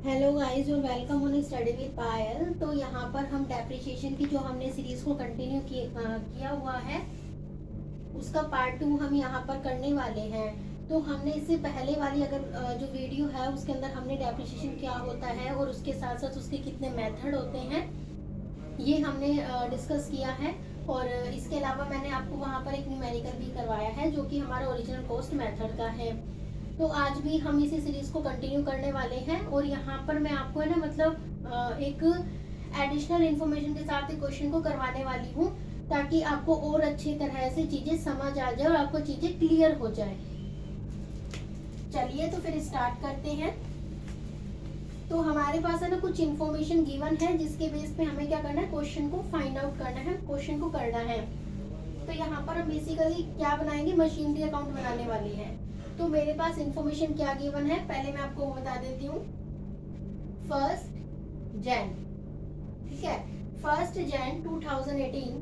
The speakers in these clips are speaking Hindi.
हेलो गाइस और वेलकम ऑन स्टडी विद पायल। तो यहाँ पर हम डेप्रिसिएशन की जो हमने सीरीज को कंटिन्यू किया हुआ है उसका पार्ट 2 हम यहाँ पर करने वाले हैं। तो हमने इससे पहले वाली अगर जो वीडियो है उसके अंदर हमने डेप्रिसिएशन क्या होता है और उसके साथ साथ उसके कितने मेथड होते हैं ये हमने डिस्कस किया है। और इसके अलावा मैंने आपको वहाँ पर एक न्यूमेरिकल भी करवाया है जो कि हमारा ओरिजिनल कॉस्ट मेथड का है। तो आज भी हम इसी सीरीज को कंटिन्यू करने वाले हैं और यहाँ पर मैं आपको है ना मतलब एक एडिशनल इन्फॉर्मेशन के साथ एक क्वेश्चन को करवाने वाली हूँ ताकि आपको और अच्छी तरह से चीजें समझ आ जाए और आपको चीजें क्लियर हो जाए। चलिए तो फिर स्टार्ट करते हैं। तो हमारे पास है ना कुछ इन्फॉर्मेशन गिवन है जिसके बेस पे हमें क्या करना है, क्वेश्चन को फाइंड आउट करना है, क्वेश्चन को करना है। तो यहाँ पर हम बेसिकली क्या बनाएंगे, मशीनरी अकाउंट बनाने वाली है। तो मेरे पास इंफॉर्मेशन क्या गिवन है पहले मैं आपको बता देती हूँ। 1 जैन, ठीक है, 1 जैन 2018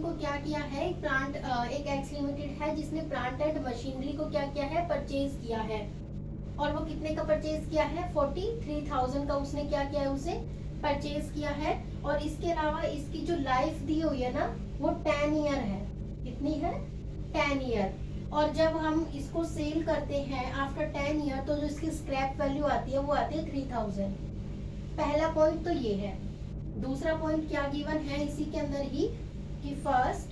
को क्या किया है, प्लांट एक एक्स लिमिटेड है जिसने प्लांट एंड मशीनरी को क्या किया है, परचेज किया है। और वो कितने का परचेज किया है, 43,000 का उसने क्या किया है, उसे परचेज किया है। और इसके अलावा इसकी जो लाइफ दी हुई है ना वो 10 ईयर है। कितनी है, 10 ईयर। और जब हम इसको सेल करते हैं आफ्टर 10 ईयर तो जो इसकी स्क्रैप वैल्यू आती है वो आती है 3,000। पहला पॉइंट तो ये है। दूसरा पॉइंट क्या गिवन है इसी के अंदर ही कि 1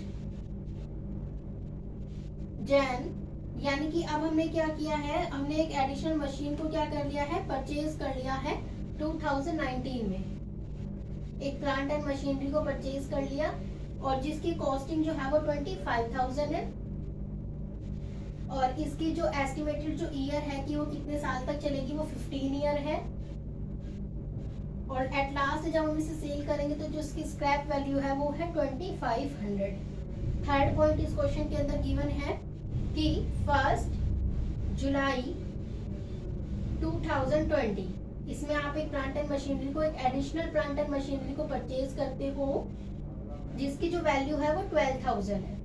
जैन, यानी कि अब हमने क्या किया है, हमने एक एडिशनल मशीन को क्या कर लिया है, परचेज कर लिया है 2019 में। एक प्लांट एंड मशीनरी को परचेज कर लिया और जिसकी कॉस्टिंग जो है वो 25,000 है। और इसकी जो एस्टिमेटेड जो ईयर है कि वो कितने साल तक चलेगी वो 15 ईयर है। और एट लास्ट जब हम इसे सेल करेंगे तो जो इसकी स्क्रैप वैल्यू है वो है 2500। थर्ड पॉइंट इस क्वेश्चन के अंदर गिवन है कि 1 जुलाई 2020 इसमें आप एक प्लांट एंड मशीनरी को, एक एडिशनल प्लांट एंड मशीनरी को परचेज करते हो जिसकी जो वैल्यू है वो 12,000 है।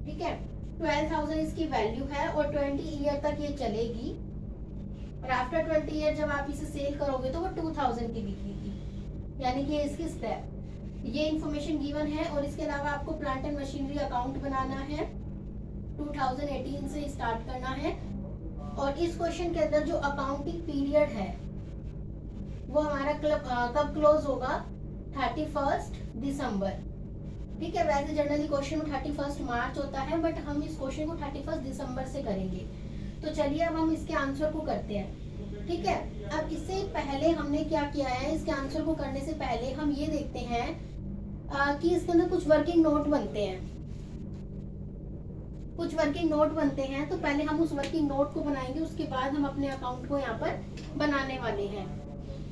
ठीक है, 12,000 इसकी वैल्यू है और 20 ईयर तक ये चलेगी। और आफ्टर 20 ईयर जब आप इसे सेल करोगे तो वो 2,000 की बिकेगी, यानी कि इसकी स्क्रैप। ये इंफॉर्मेशन गिवन है। और इसके अलावा आपको प्लांट एंड मशीनरी अकाउंट बनाना है, 2018 से स्टार्ट करना है। और इस क्वेश्चन के अंदर जो अकाउंटिंग पीरियड है वो हमारा कब क्लोज होगा, 31 दिसंबर। ठीक है, वैसे जनरली क्वेश्चन में 31 मार्च होता है बट हम इस क्वेश्चन को 31 दिसंबर से करेंगे। तो चलिए अब हम इसके आंसर को करते हैं। ठीक है, अब इससे पहले हमने क्या किया है, इसके आंसर को करने से पहले हम ये देखते हैं कि इसके अंदर कुछ वर्किंग नोट बनते हैं। कुछ वर्किंग नोट बनते हैं तो पहले हम उस वर्किंग नोट को बनाएंगे, उसके बाद हम अपने अकाउंट को यहाँ पर बनाने वाले हैं।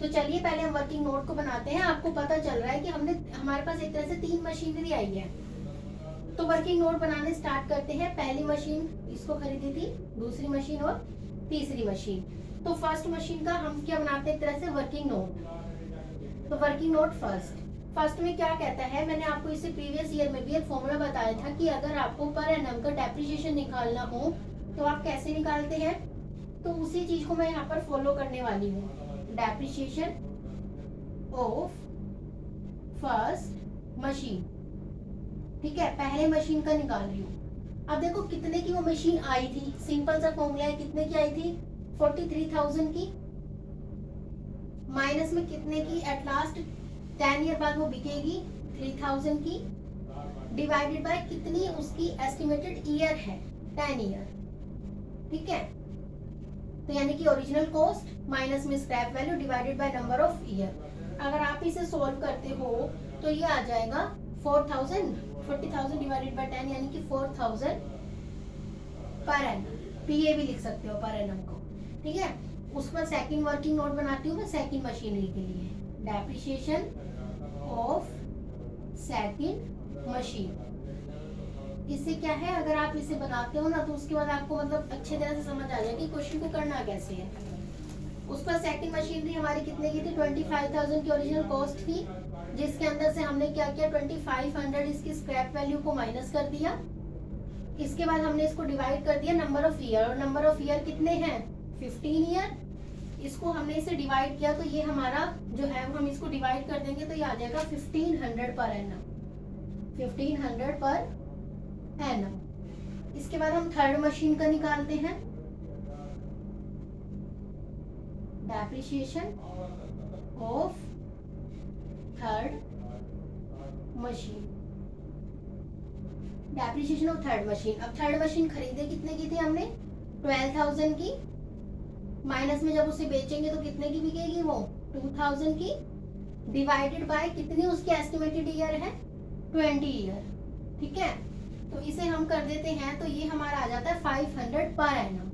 तो चलिए पहले हम वर्किंग नोट को बनाते हैं। आपको पता चल रहा है कि हमारे पास एक तरह से 3 मशीनरी आई है। तो वर्किंग नोट बनाने स्टार्ट करते हैं। पहली मशीन इसको खरीदी थी, दूसरी मशीन और तीसरी मशीन। तो फर्स्ट मशीन का हम क्या बनाते हैं, एक तरह से वर्किंग नोट। तो वर्किंग नोट फर्स्ट में क्या कहता है, मैंने आपको इससे प्रीवियस ईयर में भी एक फॉर्मूला बताया था कि अगर आपको पर एनम का डेप्रिसिएशन निकालना हो तो आप कैसे निकालते हैं। तो उसी चीज को मैं यहाँ पर फॉलो करने वाली हूँ। डेप्रिसिएशन ऑफ फर्स्ट मशीन, ठीक है, पहले मशीन का निकाल रही हूँ। अब देखो कितने की वो मशीन आई थी, सिंपल सा फॉर्मूला है, कितने की आई थी, 43,000 की। माइनस में कितने की, एट लास्ट 10 ईयर बाद वो बिकेगी 3,000 की, डिवाइडेड बाय कितनी उसकी एस्टिमेटेड ईयर है, 10 ईयर। ठीक है, तो यानी कि ओरिजिनल कॉस्ट माइनस में scrap value divided by number of year. अगर आप इसे सॉल्व करते हो तो ये आ जाएगा 40,000 डिवाइडेड बाय 10 यानी कि 4,000 पर एनम। पीए भी लिख सकते हो पर एनम को। ठीक है, उसके बाद सेकंड वर्किंग नोट बनाती हूँ मैं सेकंड मशीनरी के लिए, डेप्रिसिएशन ऑफ सेकंड मशीन। इससे क्या है, अगर आप इसे बनाते हो ना तो उसके बाद आपको मतलब अच्छे तरह से समझ आ जाएगा कि क्वेश्चन को करना कैसे है। उस पर सेकंड मशीनरी हमारी कितने की थी, 25,000 की ओरिजिनल कॉस्ट थी, जिसके अंदर से हमने क्या किया, 2500 इसकी स्क्रैप वैल्यू को माइनस कर दिया। इसके बाद हमने इसको डिवाइड कर दिया नंबर ऑफ ईयर, और नंबर ऑफ ईयर कितने हैं 15 ईयर, इसको हमने इसे डिवाइड किया तो ये हमारा जो है हम इसको डिवाइड कर देंगे तो ये आ जाएगा 1500 पर एनम, 1500 पर एनम। इसके बाद हम थर्ड मशीन का निकालते हैं, depreciation of third machine, depreciation of third machine. अब थर्ड मशीन खरीदे कितने की थी हमने, 12,000 की, माइनस में जब उसे बेचेंगे तो कितने की बिकेगी वो, 2000 की, डिवाइडेड बाय कितनी उसकी एस्टिमेटेड ईयर है, 20 ईयर। ठीक है, तो इसे हम कर देते हैं तो ये हमारा आ जाता है 500 पर एनम,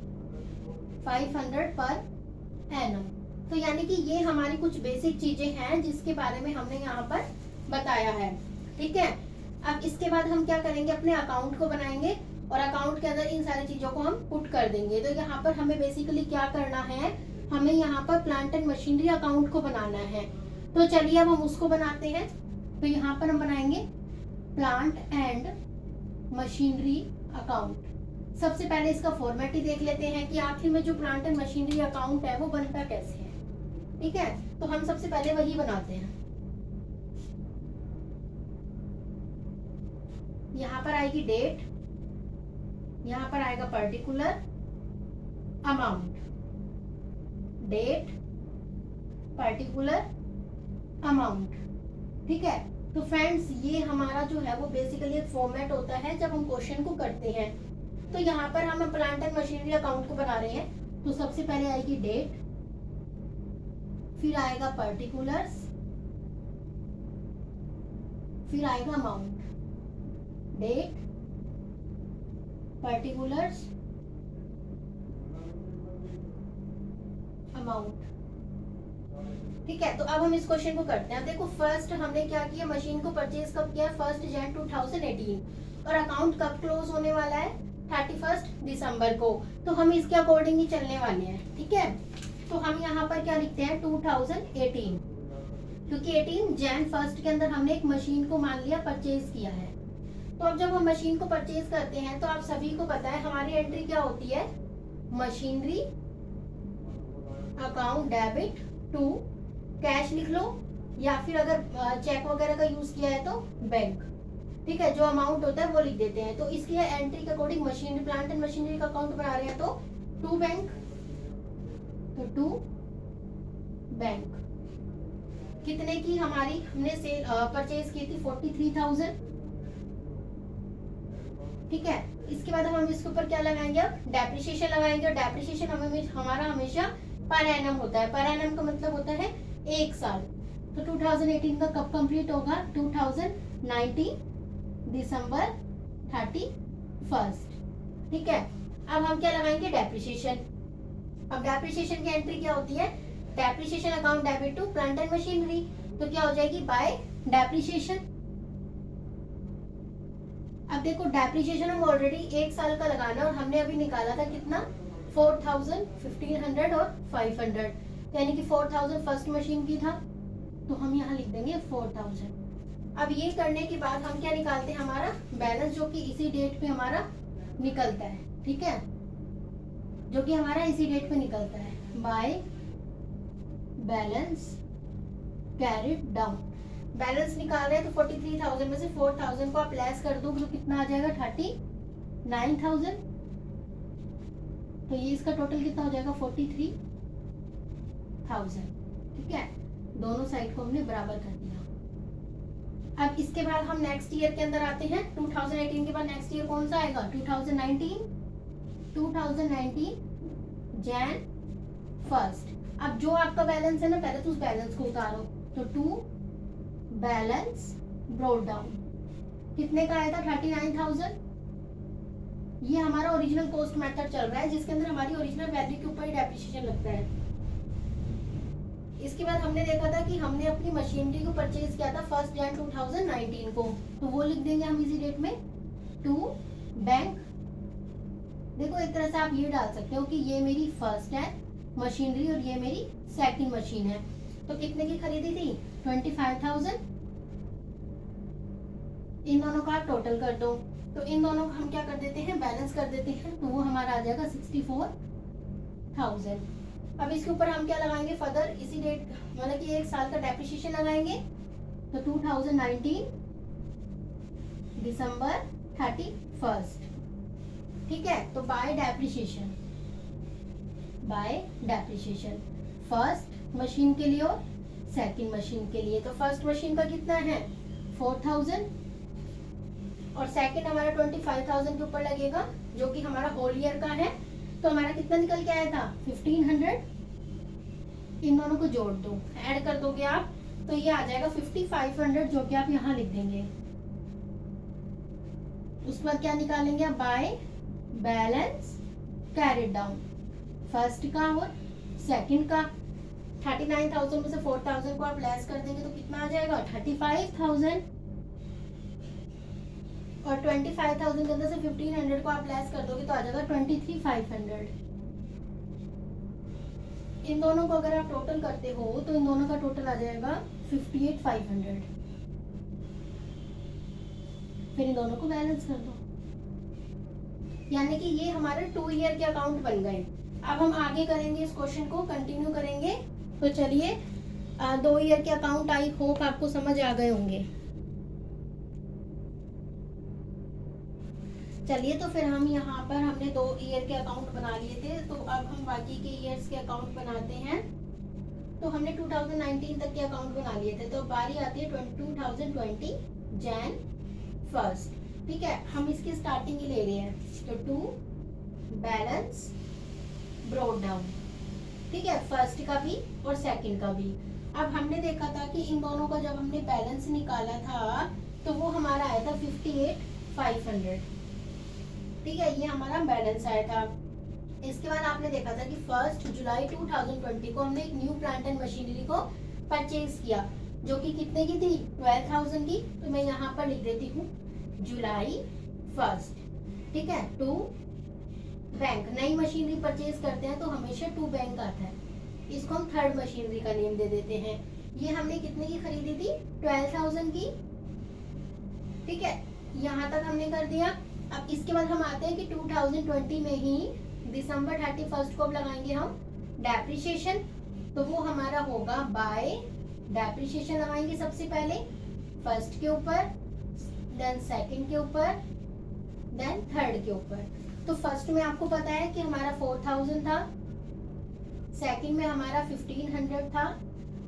500 पर एनम। तो यानी कि ये हमारी कुछ बेसिक चीजें हैं जिसके बारे में हमने यहाँ पर बताया है। ठीक है, अब इसके बाद हम क्या करेंगे, अपने अकाउंट को बनाएंगे और अकाउंट के अंदर इन सारी चीजों को हम पुट कर देंगे। तो यहाँ पर हमें बेसिकली क्या करना है, हमें यहाँ पर प्लांट एंड मशीनरी अकाउंट को बनाना है। तो चलिए अब हम उसको बनाते हैं। तो यहाँ पर हम बनाएंगे प्लांट एंड मशीनरी अकाउंट। सबसे पहले इसका फॉर्मेट ही देख लेते हैं कि आखिर में जो प्लांट एंड मशीनरी अकाउंट है वो बनता कैसे है। ठीक है, तो हम सबसे पहले वही बनाते हैं। यहाँ पर आएगी डेट, यहाँ पर आएगा particular amount, date particular amount. ठीक है, तो फ्रेंड्स ये हमारा जो है वो बेसिकली एक फॉर्मेट होता है जब हम क्वेश्चन को करते हैं। तो यहाँ पर हम प्लांट एंड मशीनरी अकाउंट को बना रहे हैं। तो सबसे पहले आएगी डेट, फिर आएगा पर्टिकुलर्स, फिर आएगा अमाउंट, डेट पर्टिकुलर्स अमाउंट। ठीक है, तो अब हम इस क्वेश्चन को करते हैं। देखो फर्स्ट हमने क्या किया, मशीन को परचेज कब किया, 1 जनवरी 2018 और अकाउंट कब क्लोज होने वाला है, 31 दिसंबर को। तो हम इसके अकॉर्डिंग ही चलने वाले हैं। ठीक है, तो हम यहाँ पर क्या लिखते हैं 2018, क्योंकि 18 जैन 1 के अंदर हमने एक मशीन को मान लिया परचेज किया है। तो अब जब हम मशीन को परचेज करते हैं तो आप सभी को पता है हमारी एंट्री क्या होती है, machinery account debit to cash लिख लो, या फिर अगर चेक वगैरह का यूज किया है तो बैंक। ठीक है, जो अमाउंट होता है वो लिख देते हैं। तो इसलिए एंट्री के according machinery plant and machinery का अकाउंट बना रहे हैं तो टू बैंक, तो टू बैंक। कितने की हमारी हमने सेल परचेज की थी, 43,000। ठीक है, इसके बाद हम इसके ऊपर क्या लगाएंगे, अब डेप्रिसिएशन लगाएंगे। और डेप्रिसिएशन हमारा हमेशा पर एनम होता है। पर एनम का मतलब होता है एक साल। तो 2018 का कब कंप्लीट होगा, 2019 दिसंबर 31। ठीक है, अब हम क्या लगाएंगे, डेप्रिसिएशन। अब डेप्रिसिएशन की एंट्री क्या होती है, depreciation account debit to plant and machinery. तो क्या हो जाएगी, बाय डेप्रिसिएशन। अब देखो डेप्रिसिएशन हम ऑलरेडी एक साल का लगाना और हमने अभी निकाला था कितना, 4,000, 1500 और 500, यानी कि 4,000 फर्स्ट मशीन की था। तो हम यहाँ लिख देंगे 4,000। अब ये करने के बाद हम क्या निकालते हैं, हमारा बैलेंस, जो कि इसी डेट पे हमारा निकलता है। ठीक है, जो कि हमारा इसी डेट पे निकलता है, by balance carried down. Balance निकाल रहे हैं तो 43,000 में से 4,000 को आप लेस कर दो तो कितना आ जाएगा, 39,000। तो ये इसका टोटल कितना हो जाएगा, 43,000। ठीक है, दोनों साइड को हमने बराबर कर दिया। अब इसके बाद हम नेक्स्ट ईयर के अंदर आते हैं। 2018 के बाद नेक्स्ट ईयर कौन सा आएगा, 2019 जैन 1। अब जो आपका बैलेंस है ना, पहले तो उस बैलेंस को उतारो। तो टू बैलेंस ब्रोट डाउन कितने का आया था, 39,000। ये हमारा ओरिजिनल कॉस्ट मेथड चल रहा है जिसके अंदर हमारी ओरिजिनल वैल्यू के ऊपर ही डेप्रिसिएशन लगता है। इसके बाद हमने देखा था कि हमने अपनी मशीनरी को परचेज किया था 1 जनवरी 2019 को, तो वो लिख देंगे हम इसी डेट में, टू बैंक। देखो एक तरह से आप ये डाल सकते हो कि ये मेरी फर्स्ट है मशीनरी और ये मेरी सेकंड मशीन है। तो कितने की खरीदी थी, 25,000। इन दोनों का आप टोटल कर दो। तो इन दोनों को हम क्या कर देते हैं, बैलेंस कर देते हैं। तो वो हमारा आ जाएगा 1000। अब इसके ऊपर हम क्या लगाएंगे फर्दर, इसी डेट मतलब कि 1 साल का डेप्रिसिएशन लगाएंगे। तो 2019 दिसंबर 31। ठीक है, तो बाय डेप्रिसिएशन, फर्स्ट मशीन के लिए और सेकंड मशीन के लिए। तो फर्स्ट मशीन का कितना है 4000 और सेकंड हमारा 25000 के ऊपर लगेगा, जो कि हमारा होल ईयर का है। तो हमारा कितना निकल के आया था 1500। इन दोनों को जोड़ दो, ऐड कर दोगे आप, तो ये आ जाएगा 5500, जो कि आप यहाँ लिख देंगे। उसके बाद क्या निकालेंगे आप, by balance carried down, first का और सेकंड का। 39000 में से 4000 को आप लेस कर देंगे तो कितना आ जाएगा 35000, और 25000 के अंदर से 1500 को आप लेस कर दोगे तो आ जाएगा 23500। इन दोनों को अगर आप टोटल करते हो तो इन दोनों का टोटल आ जाएगा 58500। फिर इन दोनों को बैलेंस कर दो, यानी कि ये हमारे 2 ईयर के अकाउंट बन गए। अब हम आगे करेंगे, इस क्वेश्चन को कंटिन्यू करेंगे। तो चलिए 2 ईयर के अकाउंट आई होप आपको समझ आ गए होंगे। चलिए, तो फिर हम यहाँ पर हमने 2 ईयर के अकाउंट बना लिए थे, तो अब हम बाकी के ईयर्स के अकाउंट बनाते हैं। तो हमने 2019 तक के अकाउंट बना लिए थे, तो बारी आती है 2020 जैन 1। ठीक है, हम इसकी स्टार्टिंग ही ले रहे हैं। तो 2 बैलेंस ब्रोड डाउन, ठीक है, फर्स्ट का भी और सेकंड का भी। अब हमने देखा था कि इन दोनों का जब हमने बैलेंस निकाला था तो वो हमारा आया था 58500। ठीक है, ये हमारा बैलेंस आया था। इसके बाद आपने देखा था कि 1 जुलाई 2020 को हमने एक न्यू प्लांट एंड मशीनरी को परचेज किया, जो कि कितने की थी 12000 की। तो मैं यहाँ पर लिख देती हूँ जुलाई 1। ठीक है, टू बैंक, नई मशीनरी परचेज करते हैं तो हमेशा टू बैंक आता है, इसको हम थर्ड मशीनरी का नेम दे देते हैं। ये हमने कितने की खरीदी थी 12000 की। ठीक है, यहाँ तक हमने कर दिया। अब इसके बाद हम आते हैं कि 2020 में ही दिसंबर 31 को अब लगाएंगे हम डेप्रिसिएशन। तो वो हमारा होगा बाय डेप्रिसिएशन लगाएंगे सबसे पहले फर्स्ट के ऊपर, देन सेकंड के ऊपर, देन थर्ड के ऊपर। तो फर्स्ट में आपको पता है कि हमारा 4000 था, सेकंड में हमारा 1500 था,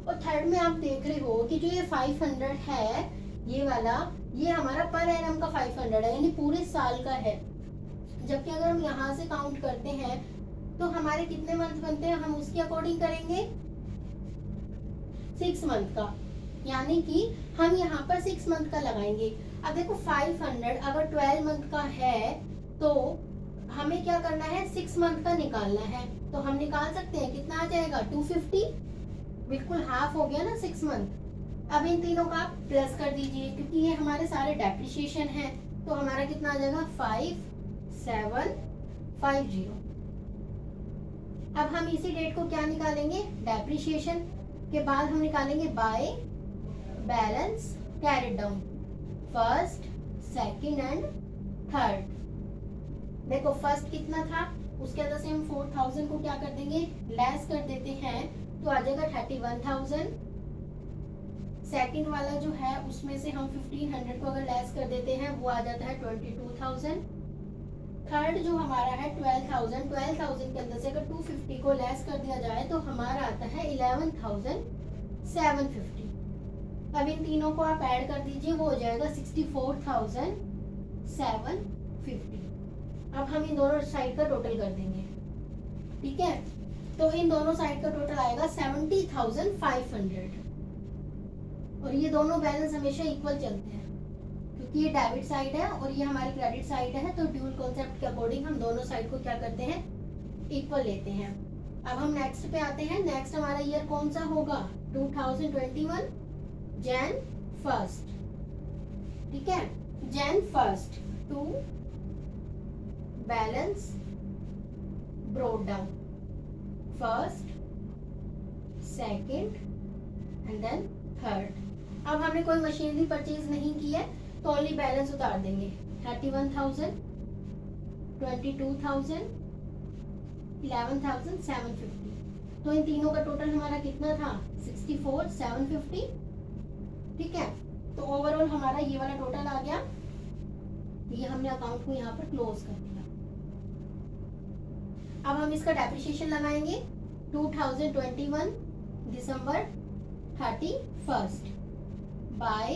और थर्ड में आप देख रहे हो कि जो ये 500 है, ये वाला, ये हमारा पर एनम का 500 है, यानी पूरे साल का है। जबकि अगर हम यहाँ से काउंट करते हैं तो हमारे कितने मंथ बनते हैं, हम उसके अकॉर्डिंग करेंगे 6 मंथ का, यानी कि हम यहाँ पर 6 मंथ का लगाएंगे। अब देखो 500 अगर 12 मंथ का है तो हमें क्या करना है 6 मंथ का निकालना है। तो हम निकाल सकते हैं, कितना आ जाएगा 250, बिल्कुल हाफ हो गया ना 6 मंथ। अब इन तीनों का आप प्लस कर दीजिए, क्योंकि ये हमारे सारे डेप्रिसिएशन है। तो हमारा कितना आ जाएगा 5750। अब हम इसी डेट को क्या निकालेंगे, डेप्रिसिएशन के बाद हम निकालेंगे by balance carried down, first, second and third. देखो फर्स्ट कितना था, उसके अंदर से हम 4000 को क्या कर देंगे, लेस कर देते हैं, तो आ जाएगा 31000। सेकंड वाला जो है उसमें से हम 1500 को अगर लेस कर देते हैं, वो आ जाता है 22000। थर्ड जो हमारा है 12000, 12000 के अंदर से अगर 250 को लेस कर दिया जाए तो हमारा आता है 11750। अब इन तीनों को आप ऐड कर दीजिए, वो हो जाएगा 64750। अब हम इन दोनों साइड का टोटल कर देंगे। ठीक है, तो इन दोनों साइड का टोटल आएगा 70500। और ये दोनों बैलेंस हमेशा इक्वल चलते हैं, क्योंकि ये डेबिट साइड है और ये हमारी क्रेडिट साइड है। तो ड्यूल कॉन्सेप्ट के अकॉर्डिंग हम दोनों साइड को क्या करते हैं, इक्वल लेते हैं। अब हम नेक्स्ट पे आते हैं। नेक्स्ट हमारा ईयर कौन सा होगा 2021 जैन 1। ठीक है, Jan 1 to balance brought down, first, second and then third. अब हमने कोई मशीनरी परचेज नहीं की है तो ओनली बैलेंस उतार देंगे। 31000, 22000, 11,750। तो इन तीनों का टोटल हमारा कितना था 64,750। ठीक है, तो ओवरऑल हमारा ये वाला टोटल आ गया। ये हमने अकाउंट को यहाँ पर क्लोज कर दिया। अब हम इसका डेप्रिसिएशन लगाएंगे 2021 दिसंबर 31 bye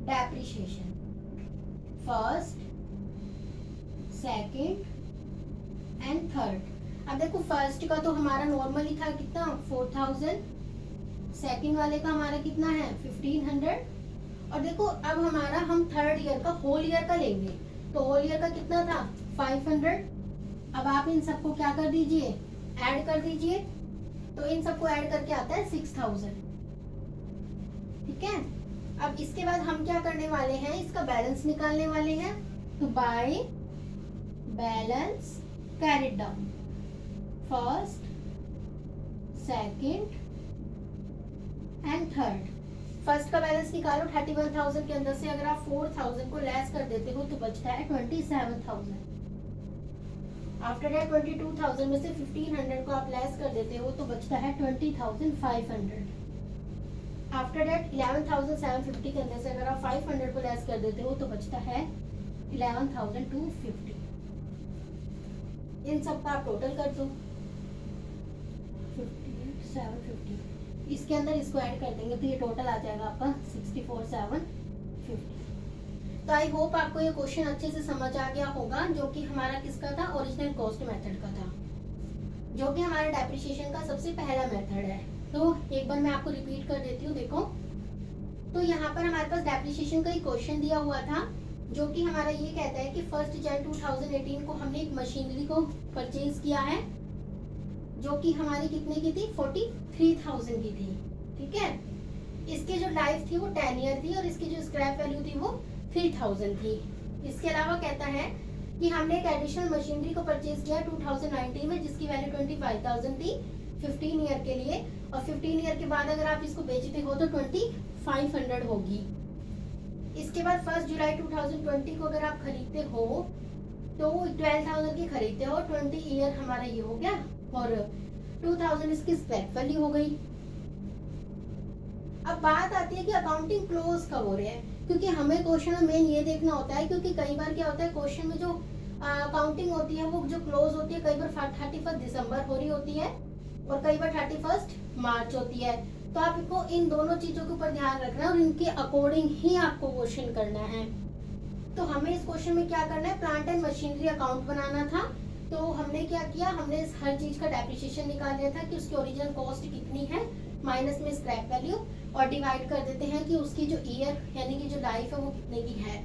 depreciation first, second and third. अब देखो फर्स्ट का तो हमारा नॉर्मली था कितना 4,000, सेकंड वाले का हमारा कितना है 1,500, और देखो अब हमारा हम थर्ड ईयर का होल ईयर का लेंगे तो होल ईयर का कितना था 500। अब आप इन सबको क्या कर दीजिए ऐड कर दीजिए, तो इन सबको ऐड करके आता है 6,000। ठीक है, अब इसके बाद हम क्या करने वाले हैं, इसका बैलेंस निकालने वाले हैं। तो by balance carried down first, second and third. First का बैलेंस निकालो 31,000 के अंदर से अगर आप 4,000 को लेस कर देते हो तो बचता है 27,000। आफ्टर दैट 22,000 में से 1,500 को आप लेस कर देते हो तो बचता है 20,500। आफ्टर दैट 11,750 के अंदर से अगर आप 500 को लेस कर देते हो तो बचता है 11,250। इन सब का आप टोटल कर दो 58,750। इसके अंदर इसको ऐड कर देंगे तो ये टोटल आ जाएगा आपका 64,750। तो आई होप आपको ये क्वेश्चन अच्छे से समझ आ गया होगा, जो कि हमारा किसका था ओरिजिनल कॉस्ट मेथड का था, जो कि हमारा डेप्रिसिएशन का सबसे पहला मेथड है। तो एक बार मैं आपको रिपीट कर देती हूँ। देखो, तो यहाँ पर हमारे पास डेप्रिसिएशन का एक क्वेश्चन दिया हुआ था, जो कि हमारा ये कहता है कि 1 जनवरी 2018 को हमने एक मशीनरी को परचेज किया है, जो कि हमारी कितने की थी 43,000 की थी। ठीक है, इसकी जो लाइफ थी वो 10 ईयर थी और इसकी जो स्क्रैप वैल्यू थी वो 3,000 थी। इसके अलावा कहता है कि हमने एक एडिशनल मशीनरी को परचेज किया 2019 में, जिसकी वैल्यू 25,000 थी 15 ईयर के लिए, और 15 ईयर के बाद अगर आप इसको बेचते हो तो 2,500 होगी। इसके बाद 1 जुलाई 2020 को अगर आप खरीदते हो तो 12,000 की खरीदते हो, 20 ईयर हमारा ये हो गया और 2,000 इसकी स्क्रैप वैल्यू हो गई। अब बात आती है कि अकाउंटिंग क्लोज कब हो रहे हैं, क्योंकि हमें क्वेश्चन में मेन ये देखना होता है, क्योंकि कई बार क्या होता है क्वेश्चन में जो अकाउंटिंग होती है वो जो क्लोज होती है, कई बार 31 दिसंबर हो रही होती है और कई बार 31 मार्च होती है। तो आपको इन दोनों चीजों के ऊपर ध्यान रखना है और इनके अकॉर्डिंग ही आपको क्वेश्चन करना है। तो हमें इस क्वेश्चन में क्या करना है, प्लांट एंड मशीनरी अकाउंट बनाना था। तो हमने क्या किया, हमने इस हर चीज का डेप्रिसिएशन निकाल लिया था कि उसकी ओरिजिनल कॉस्ट कितनी है माइनस में स्क्रैप वैल्यू, और डिवाइड कर देते हैं कि उसकी जो ईयर यानी कि जो लाइफ है वो कितने की है।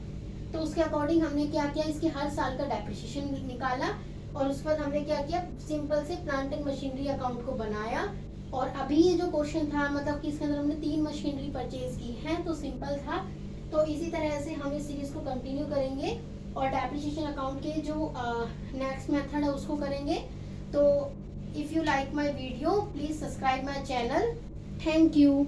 तो उसके अकॉर्डिंग हमने क्या किया, इसके हर साल का डेप्रिसिएशन निकाला और उसके बाद हमने क्या किया, सिंपल से प्लांट एंड मशीनरी अकाउंट को बनाया। और अभी ये जो क्वेश्चन था, मतलब कि इसके अंदर हमने 3 मशीनरी परचेज की है, तो सिंपल था। तो इसी तरह से हम इस सीरीज को कंटिन्यू करेंगे और डेप्रिसिएशन अकाउंट के जो नेक्स्ट मेथड है उसको करेंगे। तो if you like my video please subscribe my channel. Thank you.